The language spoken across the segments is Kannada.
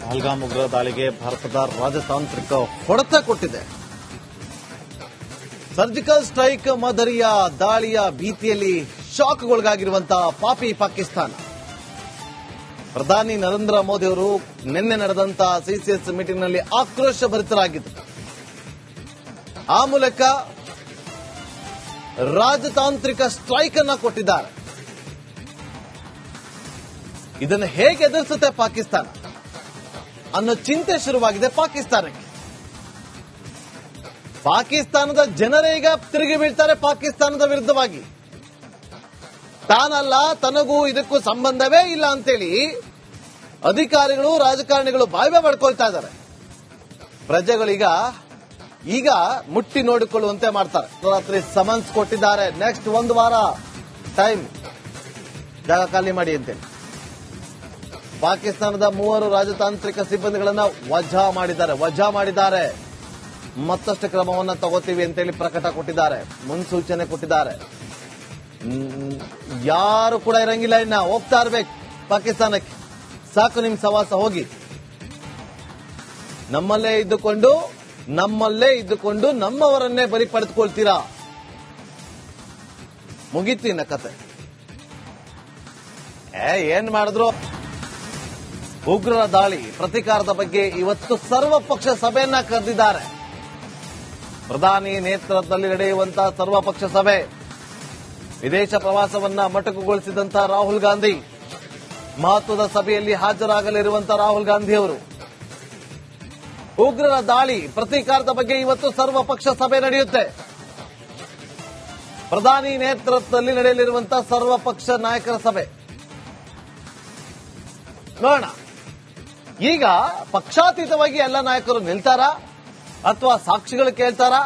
ಪಹಲ್ಗಾಮ್ ಉಗ್ರ ದಾಳಿಗೆ ಭಾರತದ ರಾಜತಾಂತ್ರಿಕ ಹೊಡೆತ ಕೊಟ್ಟಿದೆ. ಸರ್ಜಿಕಲ್ ಸ್ಟ್ರೈಕ್ ಮಾದರಿಯ ದಾಳಿಯ ಭೀತಿಯಲ್ಲಿ ಶಾಕ್ಗೊಳಗಾಗಿರುವಂತಹ ಪಾಪಿ ಪಾಕಿಸ್ತಾನ. ಪ್ರಧಾನಿ ನರೇಂದ್ರ ಮೋದಿ ಅವರು ನಿನ್ನೆ ನಡೆದಂತಹ ಸಿಸಿಎಸ್ ಮೀಟಿಂಗ್ನಲ್ಲಿ ಆಕ್ರೋಶ ಭರಿತರಾಗಿದ್ದರು. ಆ ಮೂಲಕ ರಾಜತಾಂತ್ರಿಕ ಸ್ಟ್ರೈಕ್ ಅನ್ನ ಕೊಟ್ಟಿದ್ದಾರೆ. ಇದನ್ನು ಹೇಗೆ ಎದುರಿಸುತ್ತೆ ಪಾಕಿಸ್ತಾನ ಅನ್ನೋ ಚಿಂತೆ ಶುರುವಾಗಿದೆ ಪಾಕಿಸ್ತಾನಕ್ಕೆ. ಪಾಕಿಸ್ತಾನದ ಜನರೇ ಈಗ ತಿರುಗಿ ಬೀಳ್ತಾರೆ ಪಾಕಿಸ್ತಾನದ ವಿರುದ್ಧವಾಗಿ. ತಾನಲ್ಲ, ತನಗೂ ಇದಕ್ಕೂ ಸಂಬಂಧವೇ ಇಲ್ಲ ಅಂತೇಳಿ ಅಧಿಕಾರಿಗಳು ರಾಜಕಾರಣಿಗಳು ಬಾಯ್ಬೆ ಪಡ್ಕೊಳ್ತಾ ಇದ್ದಾರೆ. ಪ್ರಜೆಗಳೀಗ ಮುಟ್ಟಿ ನೋಡಿಕೊಳ್ಳುವಂತೆ ಮಾಡ್ತಾರೆ. ರಾತ್ರಿ ಸಮನ್ಸ್ ಕೊಟ್ಟಿದ್ದಾರೆ. ನೆಕ್ಸ್ಟ್ 1 ವಾರ ಟೈಮ್ ಜಾಗ ಖಾಲಿ ಮಾಡಿ ಅಂತೇಳಿ ಪಾಕಿಸ್ತಾನದ 3 ರಾಜತಾಂತ್ರಿಕ ಸಿಬ್ಬಂದಿಗಳನ್ನ ವಜಾ ಮಾಡಿದ್ದಾರೆ. ಮತ್ತಷ್ಟು ಕ್ರಮವನ್ನು ತಗೋತೀವಿ ಅಂತೇಳಿ ಪ್ರಕಟ ಕೊಟ್ಟಿದ್ದಾರೆ, ಮುನ್ಸೂಚನೆ ಕೊಟ್ಟಿದ್ದಾರೆ. ಯಾರು ಕೂಡ ಇರಂಗಿಲ್ಲ, ಇನ್ನ ಹೋಗ್ತಾ ಇರ್ಬೇಕು ಪಾಕಿಸ್ತಾನಕ್ಕೆ. ಸಾಕು ನಿಮ್ ಸವಾಸ, ಹೋಗಿ. ನಮ್ಮಲ್ಲೇ ಇದ್ದುಕೊಂಡು ನಮ್ಮವರನ್ನೇ ಬಲಿ ಪಡೆದುಕೊಳ್ತೀರಾ? ಮುಗೀತು ಇನ್ನ ಕತೆ. ಏನ್ ಮಾಡಿದ್ರು? ಉಗ್ರರ ದಾಳಿ ಪ್ರತೀಕಾರದ ಬಗ್ಗೆ ಇವತ್ತು ಸರ್ವಪಕ್ಷ ಸಭೆಯನ್ನ ಕರೆದಿದ್ದಾರೆ. ಪ್ರಧಾನಿ ನೇತೃತ್ವದಲ್ಲಿ ನಡೆಯುವಂತಹ ಸರ್ವಪಕ್ಷ ಸಭೆ. ವಿದೇಶ ಪ್ರವಾಸವನ್ನ ಮೊಟಕುಗೊಳಿಸಿದಂತಹ ರಾಹುಲ್ ಗಾಂಧಿ, ಮಹತ್ವದ ಸಭೆಯಲ್ಲಿ ಹಾಜರಾಗಲಿರುವಂತಹ ರಾಹುಲ್ ಗಾಂಧಿ ಅವರು. ಉಗ್ರರ ದಾಳಿ ಪ್ರತೀಕಾರದ ಬಗ್ಗೆ ಇವತ್ತು ಸರ್ವಪಕ್ಷ ಸಭೆ ನಡೆಯುತ್ತೆ. ಪ್ರಧಾನಿ ನೇತೃತ್ವದಲ್ಲಿ ನಡೆಯಲಿರುವಂತಹ ಸರ್ವಪಕ್ಷ ನಾಯಕರ ಸಭೆ. ನೋಡೋಣ, ಈಗ ಪಕ್ಷಾತೀತವಾಗಿ ಎಲ್ಲ ನಾಯಕರು ನಿಲ್ತಾರಾ ಅಥವಾ ಸಾಕ್ಷಿಗಳು ಕೇಳ್ತಾರಾ?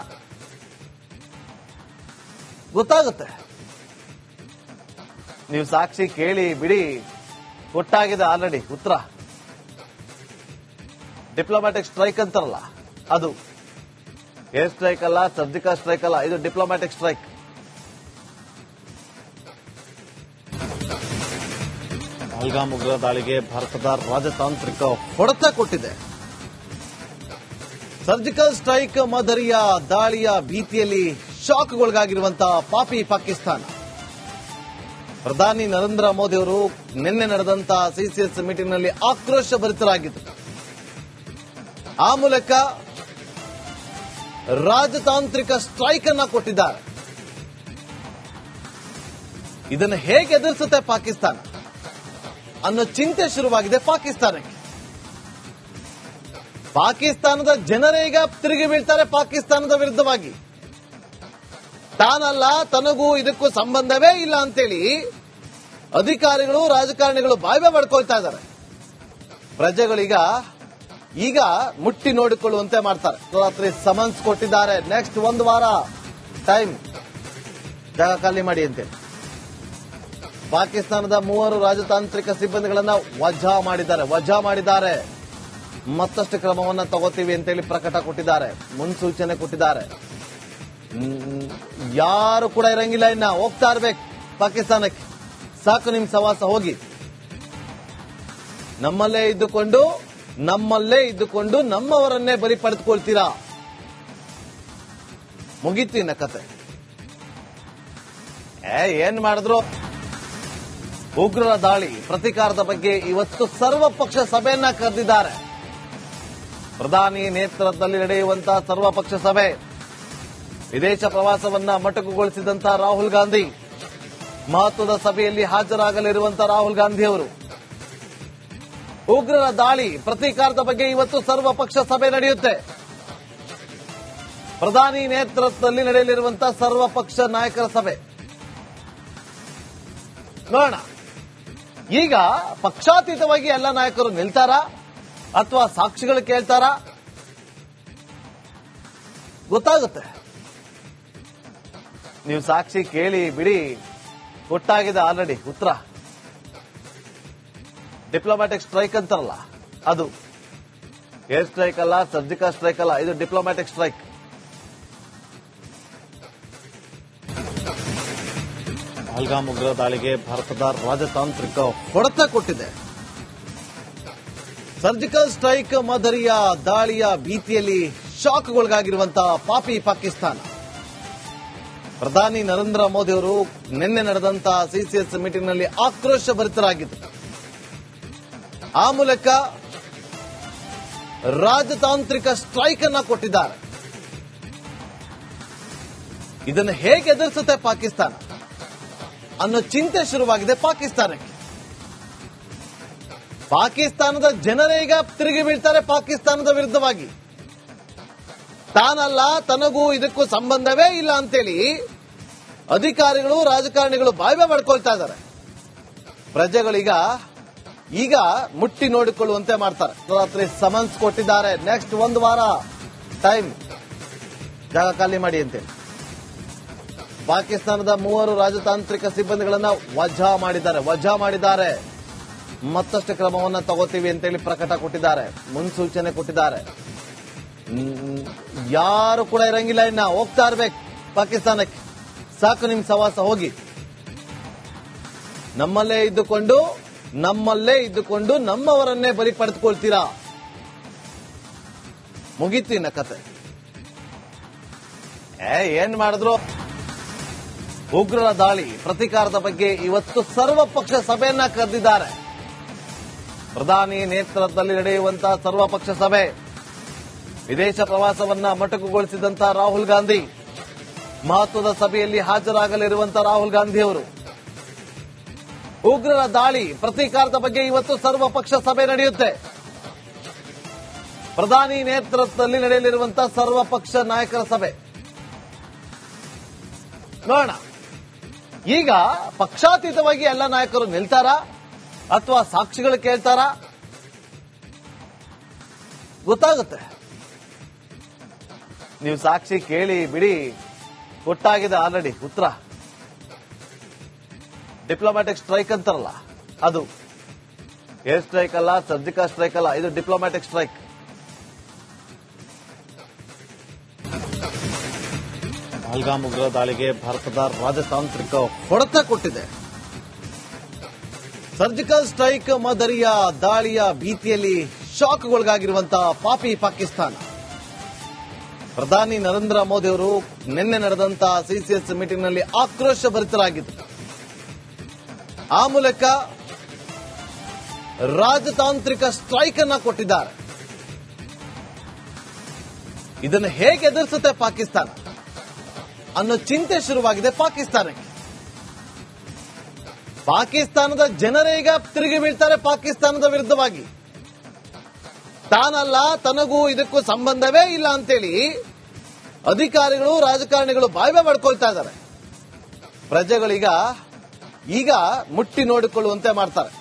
ಗೊತ್ತಾಗುತ್ತೆ. ನೀವು ಸಾಕ್ಷಿ ಕೇಳಿ ಬಿಡಿ, ಕೊಟ್ಟಾಗಿದೆ ಆಲ್ರೆಡಿ ಉತ್ತರ. ಡಿಪ್ಲೊಮ್ಯಾಟಿಕ್ ಸ್ಟ್ರೈಕ್ ಅಂತಾರಲ್ಲ, ಅದು ಏರ್ ಸ್ಟ್ರೈಕ್ ಅಲ್ಲ, ಸರ್ಜಿಕಲ್ ಸ್ಟ್ರೈಕ್ ಅಲ್ಲ, ಇದು ಡಿಪ್ಲೊಮ್ಯಾಟಿಕ್ ಸ್ಟ್ರೈಕ್. ಪಹಲ್ಗಾಮ್ ಉಗ್ರ ದಾಳಿಗೆ ಭಾರತದ ರಾಜತಾಂತ್ರಿಕ ಹೊಡೆತ ಕೊಟ್ಟಿದೆ. ಸರ್ಜಿಕಲ್ ಸ್ಟ್ರೈಕ್ ಮಾದರಿಯ ದಾಳಿಯ ಭೀತಿಯಲ್ಲಿ ಶಾಕ್ಗೊಳಗಾಗಿರುವಂತಹ ಪಾಪಿ ಪಾಕಿಸ್ತಾನ. ಪ್ರಧಾನಿ ನರೇಂದ್ರ ಮೋದಿ ಅವರು ನಿನ್ನೆ ನಡೆದಂತಹ ಸಿಸಿಎಸ್ ಮೀಟಿಂಗ್ನಲ್ಲಿ ಆಕ್ರೋಶ ಭರಿತರಾಗಿದ್ದರು. ಆ ಮೂಲಕ ರಾಜತಾಂತ್ರಿಕ ಸ್ಟ್ರೈಕ್ ಅನ್ನ ಕೊಟ್ಟಿದ್ದಾರೆ. ಇದನ್ನು ಹೇಗೆ ಎದುರಿಸುತ್ತೆ ಪಾಕಿಸ್ತಾನ ಅನ್ನೋ ಚಿಂತೆ ಶುರುವಾಗಿದೆ ಪಾಕಿಸ್ತಾನಕ್ಕೆ. ಪಾಕಿಸ್ತಾನದ ಜನರೇ ಈಗ ತಿರುಗಿ ಬೀಳ್ತಾರೆ ಪಾಕಿಸ್ತಾನದ ವಿರುದ್ಧವಾಗಿ. ತಾನಲ್ಲ, ತನಗೂ ಇದಕ್ಕೂ ಸಂಬಂಧವೇ ಇಲ್ಲ ಅಂತೇಳಿ ಅಧಿಕಾರಿಗಳು ರಾಜಕಾರಣಿಗಳು ಬಾಯ್ಬೆ ಪಡ್ಕೊಳ್ತಾ ಇದ್ದಾರೆ. ಪ್ರಜೆಗಳೀಗ ಮುಟ್ಟಿ ನೋಡಿಕೊಳ್ಳುವಂತೆ ಮಾಡ್ತಾರೆ. ರಾತ್ರಿ ಸಮನ್ಸ್ ಕೊಟ್ಟಿದ್ದಾರೆ. ನೆಕ್ಸ್ಟ್ 1 ವಾರ ಟೈಮ್ ಜಾಗ ಖಾಲಿ ಮಾಡಿ ಅಂತೇಳಿ ಪಾಕಿಸ್ತಾನದ 3 ರಾಜತಾಂತ್ರಿಕ ಸಿಬ್ಬಂದಿಗಳನ್ನ ವಜಾ ಮಾಡಿದ್ದಾರೆ. ಮತ್ತಷ್ಟು ಕ್ರಮವನ್ನು ತಗೋತೀವಿ ಅಂತೇಳಿ ಪ್ರಕಟ ಕೊಟ್ಟಿದ್ದಾರೆ, ಮುನ್ಸೂಚನೆ ಕೊಟ್ಟಿದ್ದಾರೆ. ಯಾರು ಕೂಡ ಇರಂಗಿಲ್ಲ, ಇನ್ನ ಹೋಗ್ತಾ ಇರ್ಬೇಕು ಪಾಕಿಸ್ತಾನಕ್ಕೆ. ಸಾಕು ನಿಮ್ ಸವಾಸ, ಹೋಗಿ. ನಮ್ಮಲ್ಲೇ ಇದ್ದುಕೊಂಡು ನಮ್ಮವರನ್ನೇ ಬಲಿ ಪಡೆದುಕೊಳ್ತೀರಾ? ಮುಗೀತು ಇನ್ನ ಕತೆ. ಏನ್ ಮಾಡಿದ್ರು? ಉಗ್ರರ ದಾಳಿ ಪ್ರತೀಕಾರದ ಬಗ್ಗೆ ಇವತ್ತು ಸರ್ವಪಕ್ಷ ಸಭೆಯನ್ನ ಕರೆದಿದ್ದಾರೆ. ಪ್ರಧಾನಿ ನೇತೃತ್ವದಲ್ಲಿ ನಡೆಯುವಂತಹ ಸರ್ವಪಕ್ಷ ಸಭೆ. ವಿದೇಶ ಪ್ರವಾಸವನ್ನ ಮೊಟಕುಗೊಳಿಸಿದಂತಹ ರಾಹುಲ್ ಗಾಂಧಿ, ಮಹತ್ವದ ಸಭೆಯಲ್ಲಿ ಹಾಜರಾಗಲಿರುವಂತಹ ರಾಹುಲ್ ಗಾಂಧಿ ಅವರು. ಉಗ್ರರ ದಾಳಿ ಪ್ರತೀಕಾರದ ಬಗ್ಗೆ ಇವತ್ತು ಸರ್ವಪಕ್ಷ ಸಭೆ ನಡೆಯುತ್ತೆ. ಪ್ರಧಾನಿ ನೇತೃತ್ವದಲ್ಲಿ ನಡೆಯಲಿರುವಂತಹ ಸರ್ವಪಕ್ಷ ನಾಯಕರ ಸಭೆ. ನೋಡೋಣ, ಈಗ ಪಕ್ಷಾತೀತವಾಗಿ ಎಲ್ಲ ನಾಯಕರು ನಿಲ್ತಾರಾ ಅಥವಾ ಸಾಕ್ಷಿಗಳು ಕೇಳ್ತಾರಾ? ಗೊತ್ತಾಗುತ್ತೆ. ನೀವು ಸಾಕ್ಷಿ ಕೇಳಿ ಬಿಡಿ, ಕೊಟ್ಟಾಗಿದೆ ಆಲ್ರೆಡಿ ಉತ್ತರ. ಡಿಪ್ಲೊಮ್ಯಾಟಿಕ್ ಸ್ಟ್ರೈಕ್ ಅಂತಾರಲ್ಲ, ಅದು ಏರ್ ಸ್ಟ್ರೈಕ್ ಅಲ್ಲ, ಸರ್ಜಿಕಲ್ ಸ್ಟ್ರೈಕ್ ಅಲ್ಲ, ಇದು ಡಿಪ್ಲೊಮ್ಯಾಟಿಕ್ ಸ್ಟ್ರೈಕ್. ಪಹಲ್ಗಾಮ್ ಉಗ್ರ ದಾಳಿಗೆ ಭಾರತದ ರಾಜತಾಂತ್ರಿಕ ಹೊಡೆತ ಕೊಟ್ಟಿದೆ. ಸರ್ಜಿಕಲ್ ಸ್ಟ್ರೈಕ್ ಮಾದರಿಯ ದಾಳಿಯ ಭೀತಿಯಲ್ಲಿ ಶಾಕ್ಗೊಳಗಾಗಿರುವಂತಹ ಪಾಪಿ ಪಾಕಿಸ್ತಾನ. ಪ್ರಧಾನಿ ನರೇಂದ್ರ ಮೋದಿ ಅವರು ನಿನ್ನೆ ನಡೆದಂತಹ ಸಿಸಿಎಸ್ ಮೀಟಿಂಗ್ನಲ್ಲಿ ಆಕ್ರೋಶ ಭರಿತರಾಗಿದ್ದರು. ಆ ಮೂಲಕ ರಾಜತಾಂತ್ರಿಕ ಸ್ಟ್ರೈಕ್ ಅನ್ನ ಕೊಟ್ಟಿದ್ದಾರೆ. ಇದನ್ನು ಹೇಗೆ ಎದುರಿಸುತ್ತೆ ಪಾಕಿಸ್ತಾನ ಅನ್ನೋ ಚಿಂತೆ ಶುರುವಾಗಿದೆ ಪಾಕಿಸ್ತಾನಕ್ಕೆ. ಪಾಕಿಸ್ತಾನದ ಜನರೇ ಈಗ ತಿರುಗಿ ಬೀಳ್ತಾರೆ ಪಾಕಿಸ್ತಾನದ ವಿರುದ್ಧವಾಗಿ. ತಾನಲ್ಲ, ತನಗೂ ಇದಕ್ಕೂ ಸಂಬಂಧವೇ ಇಲ್ಲ ಅಂತೇಳಿ ಅಧಿಕಾರಿಗಳು ರಾಜಕಾರಣಿಗಳು ಬಾಯ್ಬೆ ಮಾಡ್ಕೊಳ್ತಾ ಇದ್ದಾರೆ. ಪ್ರಜೆಗಳೀಗ ಮುಟ್ಟಿ ನೋಡಿಕೊಳ್ಳುವಂತೆ ಮಾಡ್ತಾರೆ. ರಾತ್ರಿ ಸಮನ್ಸ್ ಕೊಟ್ಟಿದ್ದಾರೆ. ನೆಕ್ಸ್ಟ್ 1 ವಾರ ಟೈಮ್ ಜಾಗ ಖಾಲಿ ಮಾಡಿ ಅಂತೇಳಿ ಪಾಕಿಸ್ತಾನದ 3 ರಾಜತಾಂತ್ರಿಕ ಸಿಬ್ಬಂದಿಗಳನ್ನ ವಜಾ ಮಾಡಿದ್ದಾರೆ. ಮತ್ತಷ್ಟು ಕ್ರಮವನ್ನ ತಗೋತೀವಿ ಅಂತೇಳಿ ಪ್ರಕಟ ಕೊಟ್ಟಿದ್ದಾರೆ, ಮುನ್ಸೂಚನೆ ಕೊಟ್ಟಿದ್ದಾರೆ. ಯಾರು ಕೂಡ ಇರಂಗಿಲ್ಲ, ಇನ್ನ ಹೋಗ್ತಾ ಇರ್ಬೇಕು ಪಾಕಿಸ್ತಾನಕ್ಕೆ. ಸಾಕು ನಿಮ್ ಸವಾಸ, ಹೋಗಿ. ನಮ್ಮಲ್ಲೇ ಇದ್ದುಕೊಂಡು ನಮ್ಮವರನ್ನೇ ಬಲಿ ಪಡೆದುಕೊಳ್ತೀರಾ? ಮುಗೀತು ಇನ್ನ ಕತೆ. ಏನ್ ಮಾಡಿದ್ರು? ಉಗ್ರರ ದಾಳಿ ಪ್ರತೀಕಾರದ ಬಗ್ಗೆ ಇವತ್ತು ಸರ್ವಪಕ್ಷ ಸಭೆಯನ್ನ ಕರೆದಿದ್ದಾರೆ. ಪ್ರಧಾನಿ ನೇತೃತ್ವದಲ್ಲಿ ನಡೆಯುವಂತಹ ಸರ್ವಪಕ್ಷ ಸಭೆ. ವಿದೇಶ ಪ್ರವಾಸವನ್ನ ಮೊಟಕುಗೊಳಿಸಿದಂತಹ ರಾಹುಲ್ ಗಾಂಧಿ, ಮಹತ್ವದ ಸಭೆಯಲ್ಲಿ ಹಾಜರಾಗಲಿರುವಂತಹ ರಾಹುಲ್ ಗಾಂಧಿ ಅವರು. ಉಗ್ರರ ದಾಳಿ ಪ್ರತೀಕಾರದ ಬಗ್ಗೆ ಇವತ್ತು ಸರ್ವಪಕ್ಷ ಸಭೆ ನಡೆಯುತ್ತೆ. ಪ್ರಧಾನಿ ನೇತೃತ್ವದಲ್ಲಿ ನಡೆಯಲಿರುವಂತಹ ಸರ್ವಪಕ್ಷ ನಾಯಕರ ಸಭೆ ನೋಡೋಣ. ಈಗ ಪಕ್ಷಾತೀತವಾಗಿ ಎಲ್ಲ ನಾಯಕರು ನಿಲ್ತಾರಾ ಅಥವಾ ಸಾಕ್ಷಿಗಳು ಕೇಳ್ತಾರಾ? ಗೊತ್ತಾಗುತ್ತೆ. ನೀವು ಸಾಕ್ಷಿ ಕೇಳಿ ಬಿಡಿ, ಕೊಟ್ಟಾಗಿದೆ ಆಲ್ರೆಡಿ ಉತ್ತರ. ಡಿಪ್ಲೊಮ್ಯಾಟಿಕ್ ಸ್ಟ್ರೈಕ್ ಅಂತಾರಲ್ಲ, ಅದು ಏರ್ ಸ್ಟ್ರೈಕ್ ಅಲ್ಲ, ಸರ್ಜಿಕಲ್ ಸ್ಟ್ರೈಕ್ ಅಲ್ಲ, ಇದು ಡಿಪ್ಲೊಮ್ಯಾಟಿಕ್ ಸ್ಟ್ರೈಕ್. ಪಹಲ್ಗಾಮ್ ಉಗ್ರ ದಾಳಿಗೆ ಭಾರತದ ರಾಜತಾಂತ್ರಿಕ ಹೊಡೆತ ಕೊಟ್ಟಿದೆ. ಸರ್ಜಿಕಲ್ ಸ್ಟ್ರೈಕ್ ಮಾದರಿಯ ದಾಳಿಯ ಭೀತಿಯಲ್ಲಿ ಶಾಕ್ಗೊಳಗಾಗಿರುವಂತಹ ಪಾಪಿ ಪಾಕಿಸ್ತಾನ. ಪ್ರಧಾನಿ ನರೇಂದ್ರ ಮೋದಿ ಅವರು ನಿನ್ನೆ ನಡೆದಂತಹ ಸಿಸಿಎಸ್ ಮೀಟಿಂಗ್ನಲ್ಲಿ ಆಕ್ರೋಶ ಭರಿತರಾಗಿದ್ದರು. ಆ ಮೂಲಕ ರಾಜತಾಂತ್ರಿಕ ಸ್ಟ್ರೈಕ್ ಅನ್ನ ಕೊಟ್ಟಿದ್ದಾರೆ. ಇದನ್ನು ಹೇಗೆ ಎದುರಿಸುತ್ತೆ ಪಾಕಿಸ್ತಾನ ಅನ್ನೋ ಚಿಂತೆ ಶುರುವಾಗಿದೆ ಪಾಕಿಸ್ತಾನಕ್ಕೆ. ಪಾಕಿಸ್ತಾನದ ಜನರೇ ಈಗ ತಿರುಗಿ ಬೀಳ್ತಾರೆ ಪಾಕಿಸ್ತಾನದ ವಿರುದ್ಧವಾಗಿ. ತಾನಲ್ಲ, ತನಗೂ ಇದಕ್ಕೂ ಸಂಬಂಧವೇ ಇಲ್ಲ ಅಂತೇಳಿ ಅಧಿಕಾರಿಗಳು ರಾಜಕಾರಣಿಗಳು ಬಾಯ್ಬೆ ಮಾಡ್ಕೊಳ್ತಾ ಇದ್ದಾರೆ. ಪ್ರಜೆಗಳೀಗ ಮುಟ್ಟಿ ನೋಡಿಕೊಳ್ಳುವಂತೆ ಮಾಡ್ತಾರೆ.